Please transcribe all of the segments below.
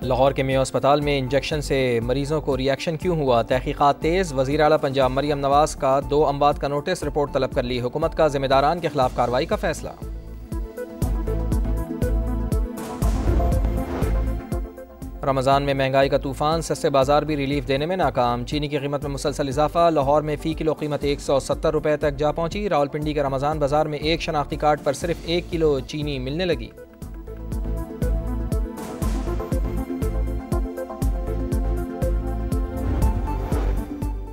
लाहौर के मेयो अस्पताल में इंजेक्शन से मरीजों को रिएक्शन क्यों हुआ, तहकीकात तेज़। वज़ीर आला पंजाब मरियम नवाज का 2 अमवात का नोटिस, रिपोर्ट तलब कर ली। हुकूमत का जिम्मेदारान के खिलाफ कार्रवाई का फैसला। रमज़ान में महंगाई का तूफान, सस्ते बाजार भी रिलीफ देने में नाकाम। चीनी की कीमत में मुसलसल इजाफा, लाहौर में फ़ी किलो कीमत 170 रुपये तक जा पहुंची। रावलपिंडी के रमज़ान बाजार में एक शनाख्ती कार्ड पर सिर्फ 1 किलो चीनी मिलने लगी।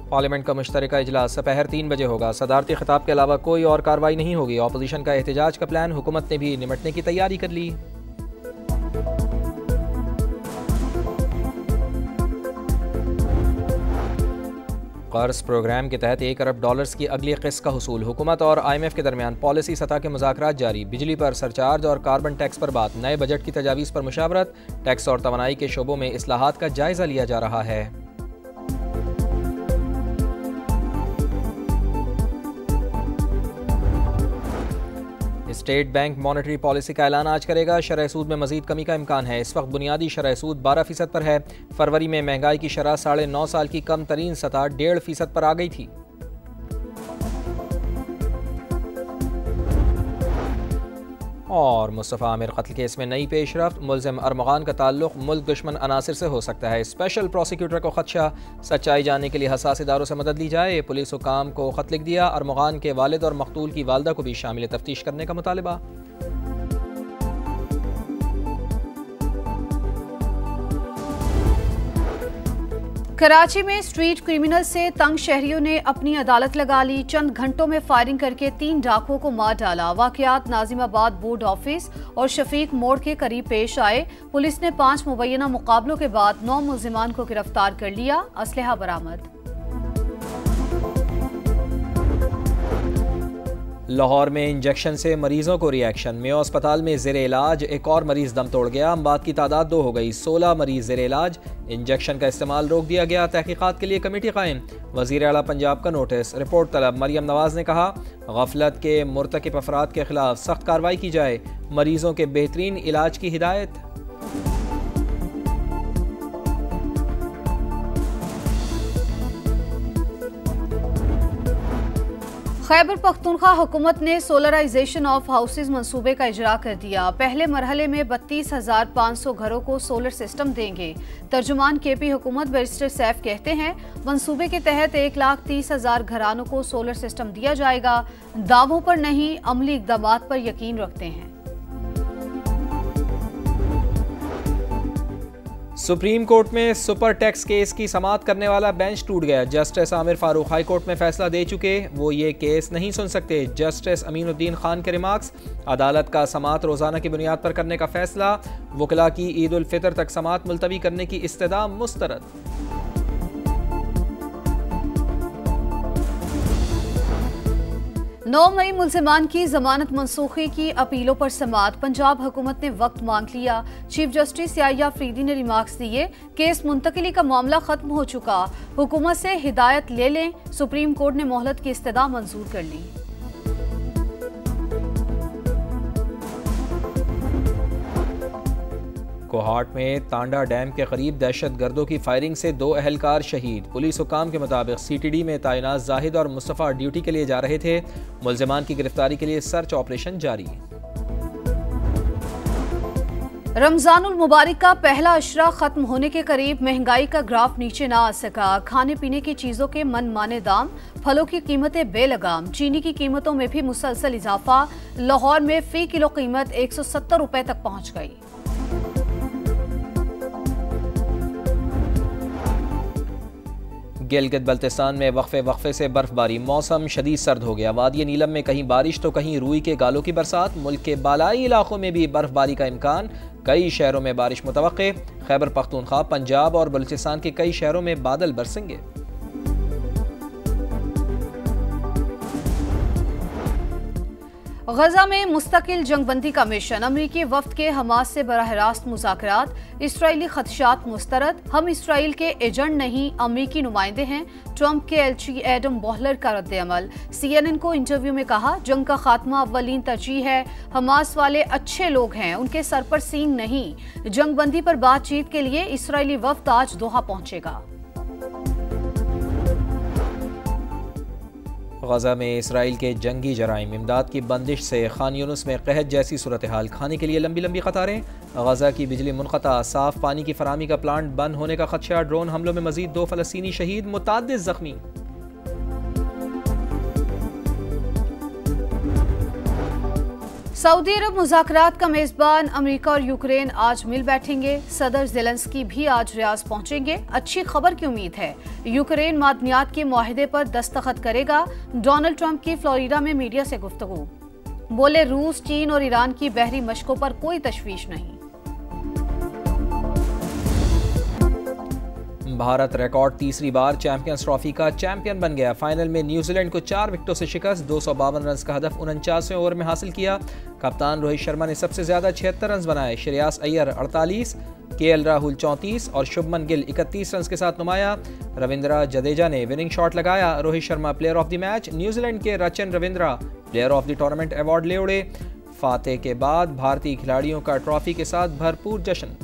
पार्लियामेंट का मुश्तरका इजलास दोपहर 3 बजे होगा। सदारती खिताब के अलावा कोई और कार्रवाई नहीं होगी। अपोजिशन का एहतजाज का प्लान, हुकूमत ने भी निमटने की तैयारी कर ली। कर्ज प्रोग्राम के तहत $1 अरब की अगली किस्त का हुसूल। हुकूमत और IMF के दरमियान पॉलिसी सतह के मुज़ाकरात जारी। बिजली पर सरचार्ज और कार्बन टैक्स पर बात। नए बजट की तजावीज़ पर मुशावरत। टैक्स और तवानाई के शोबों में इस्लाहात का जायजा लिया जा रहा है। स्टेट बैंक मॉनेटरी पॉलिसी का ऐलान आज करेगा। शरह सूद में मजीद कमी का इम्कान है। इस वक्त बुनियादी शरह सूद 12% पर है। फरवरी में महंगाई की शरह 9.5 साल की कम तरीन सतह 1.5% पर आ गई थी। और मुस्तफ़ा आमिर कत्ल केस में नई पेशरफ्त। मुल्ज़िम अरमगान का ताल्लुक मुल्क दुश्मन अनासिर से हो सकता है। स्पेशल प्रोसिक्यूटर को खदशा, सच्चाई जानने के लिए हसास इदारों से मदद ली जाए। पुलिस हुकाम को खत लिख दिया। अरमगान के वालिद और मकतूल की वालदा को भी शामिल तफ्तीश करने का मुतालबा। कराची में स्ट्रीट क्रिमिनल से तंग शहरियों ने अपनी अदालत लगा ली। चंद घंटों में फायरिंग करके 3 डाकुओं को मार डाला। वाकयात नाजिमाबाद बोर्ड ऑफिस और शफीक मोड़ के करीब पेश आए। पुलिस ने 5 मुबैना मुकाबलों के बाद 9 मुल्जिमान को गिरफ्तार कर लिया। असलहा बरामद। लाहौर में इंजेक्शन से मरीजों को रिएक्शन। मेयो अस्पताल में ज़ेरे इलाज एक और मरीज दम तोड़ गया। अमवात की तादाद 2 हो गई। 16 मरीज ज़ेरे इलाज। इंजेक्शन का इस्तेमाल रोक दिया गया। तहकीकात के लिए कमेटी कायम। वज़ीर आला पंजाब का नोटिस, रिपोर्ट तलब। मरियम नवाज ने कहा, गफलत के मुर्तकिब अफराद के खिलाफ सख्त कार्रवाई की जाए। मरीजों के बेहतरीन इलाज की हिदायत। खैबर पख्तूनख्वा हुकूमत ने सोलराइजेशन ऑफ हाउसेज मंसूबे का इजरा कर दिया। पहले मरहले में 32,500 घरों को सोलर सिस्टम देंगे। तर्जुमान KP हुकूमत बैरिस्टर सैफ कहते हैं, मंसूबे के तहत 1,30,000 घरानों को सोलर सिस्टम दिया जाएगा। दावों पर नहीं, अमली इक़दामात पर यकीन रखते हैं। सुप्रीम कोर्ट में सुपर टैक्स केस की समाअत करने वाला बेंच टूट गया। Justice Aamir Farooq high court में फैसला दे चुके, वो ये केस नहीं सुन सकते। जस्टिस अमीनुद्दीन खान के रिमार्क्स। अदालत का समाअत रोजाना की बुनियाद पर करने का फैसला। वकला की ईद उल फितर तक समाअत मुलतवी करने की इस्तदा मुस्तरद। 9 मई मुल्जिमान की जमानत मनसूखी की अपीलों पर समाअत। पंजाब हुकूमत ने वक्त मांग लिया। चीफ जस्टिस याहिया अफरीदी ने रिमार्क्स दिए, केस मुंतकिली का मामला खत्म हो चुका। हुकूमत से हिदायत ले लें। सुप्रीम कोर्ट ने मोहलत की इस्तदा मंजूर कर ली। कोहाट में तांडा डैम के करीब दहशतगर्दों की फायरिंग से 2 अहलकार शहीद। पुलिस हुकाम के मुताबिक CTD में तैनात जाहिद और मुस्तफ़ा ड्यूटी के लिए जा रहे थे। मुल्जिमान की गिरफ्तारी के लिए सर्च ऑपरेशन जारी। रमजानुल मुबारक का पहला अशरा खत्म होने के करीब महंगाई का ग्राफ नीचे ना आ सका। खाने पीने की चीजों के मनमाने दाम, फलों की कीमतें बेलगाम। चीनी की कीमतों में भी मुसलसल इजाफा। लाहौर में फी किलो कीमत 170 रुपए तक पहुंच गई। गिलगित बल्तिस्तान में वक्फे से बर्फबारी। मौसम शदीद सर्द हो गया। वादी नीलम में कहीं बारिश तो कहीं रूई के गालों की बरसात। मुल्क के बालाई इलाकों में भी बर्फबारी का इम्कान। कई शहरों में बारिश मुतवक्के। खैबर पख्तूनख्वा, पंजाब और बलूचिस्तान के कई शहरों में बादल बरसेंगे। गजा में मुस्तकिल जंगबंदी का मिशन, अमरीकी वफ्द के हमास से बराह रास्त मुज़ाकरात, इस्राएली खदशात मुस्तरद, हम इसराइल के एजेंट नहीं अमरीकी नुमाइंदे हैं, ट्रंप के एलची एडम बॉहलर का रद्द-ए-अमल। CNN को इंटरव्यू में कहा, जंग का खात्मा अव्वलीन तरजीह है, हमास वाले अच्छे लोग हैं, उनके सर पर सींग नहीं। जंगबंदी पर बातचीत के लिए इसराइली वफ्द आज दोहा पहुंचेगा। गजा में इसराइल के जंगी जराइम, इमदाद की बंदिश से खान यूनुस में कहत जैसी सूरत हाल, खाने के लिए लंबी लंबी कतारें। गजा की बिजली मुनक़ता, साफ पानी की फराहमी का प्लांट बंद होने का खदशा, ड्रोन हमलों में मजीद 2 फ़लस्तीनी शहीद, मुतअद्दिद ज़ख्मी। सऊदी अरब मुज़ाकरात का मेज़बान, अमेरिका और यूक्रेन आज मिल बैठेंगे। सदर ज़ेलेंस्की भी आज रियाज़ पहुंचेंगे। अच्छी खबर की उम्मीद है, यूक्रेन मादनियात के मुआहदे पर दस्तखत करेगा। डोनाल्ड ट्रंप की फ्लोरिडा में मीडिया से गुफ्तगू, बोले रूस, चीन और ईरान की बहरी मशकों पर कोई तशवीश नहीं। भारत रिकॉर्ड तीसरी बार चैंपियंस ट्रॉफी का चैंपियन बन गया। फाइनल में न्यूजीलैंड को 4 विकेटों से शिकस्त, 252 रन का हदफ 49वें ओवर में हासिल किया। कप्तान रोहित शर्मा ने सबसे ज्यादा 76 रन बनाए, श्रेयस अय्यर 48, KL राहुल 34 और शुभमन गिल 31 रन के साथ नुमाया। रविंद्र जडेजा ने विनिंग शॉट लगाया। Rohit Sharma player of the match, New Zealand के Rachin Ravindra player of the tournament award ले उड़े। फातेह के बाद भारतीय खिलाड़ियों का ट्रॉफी के साथ भरपूर जश्न।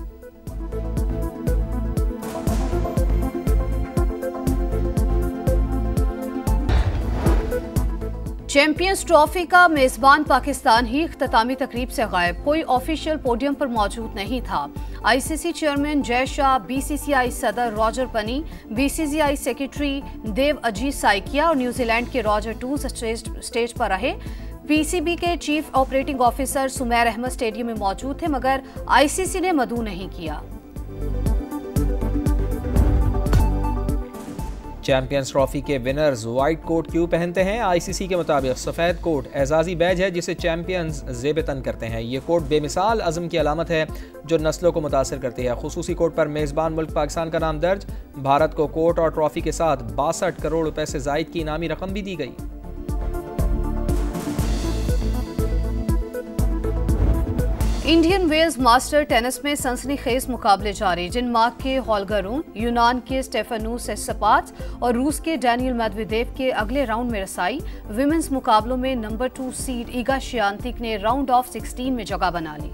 चैंपियंस ट्रॉफी का मेजबान पाकिस्तान ही इख्तितामी तकरीब से गायब, कोई ऑफिशियल पोडियम पर मौजूद नहीं था। ICC chairman Jay Shah, BCCI सदर रॉजर पनी, BCCI सेक्रेटरी देव अजीत साइकिया और न्यूजीलैंड के रॉजर टूस स्टेज पर रहे। PCB के chief operating officer Sumair Ahmed stadium में मौजूद थे, मगर ICC ने मदऊ नहीं किया। चैंपियंस ट्रॉफी के विनर्स व्हाइट कोट क्यों पहनते हैं? ICC के मुताबिक सफ़ेद कोट एजाज़ी बैज है जिसे चैंपियंस ज़ेब-ए-तन करते हैं। ये कोट बेमिसाल अज़म की अलामत है जो नस्लों को मुतासर करती है। खुसूसी कोट पर मेज़बान मुल्क पाकिस्तान का नाम दर्ज। भारत को कोट और ट्रॉफी के साथ 62 करोड़ रुपए से ज़ायद की इनामी रकम भी दी गई। इंडियन वेल्स मास्टर टेनिस में सनसनीखेज मुकाबले जारी। डेनमार्क के होल्गर रून, यूनान के स्टेफानोस सिट्सिपास और रूस के डैनियल मेदवेदेव के अगले राउंड में रसाई। विमेंस मुकाबलों में नंबर 2 सीड ईगा श्यानतिक ने राउंड ऑफ 16 में जगह बना ली।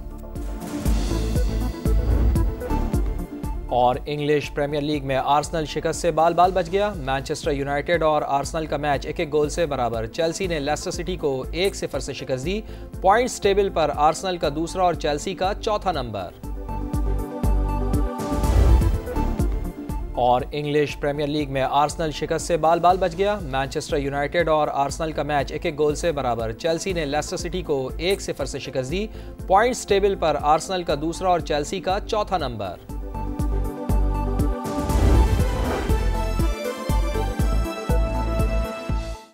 और इंग्लिश प्रीमियर लीग में आर्सेनल शिकस्त से बाल बाल बच गया। मैनचेस्टर यूनाइटेड और आर्सेनल का मैच 1-1 गोल से बराबर। चेल्सी ने लेस्टर सिटी को 1-0 से शिकस्त दी। पॉइंट्स टेबल पर आर्सेनल का दूसरा और चेल्सी का चौथा नंबर। और इंग्लिश प्रीमियर लीग में आर्सेनल शिकस्त से बाल बाल बच गया। मैनचेस्टर यूनाइटेड और आर्सेनल का मैच 1-1 गोल से बराबर। चेल्सी ने लेस्टर सिटी को 1-0 से शिकस्त दी। पॉइंट्स टेबल पर आर्सेनल का दूसरा और चेल्सी का चौथा नंबर।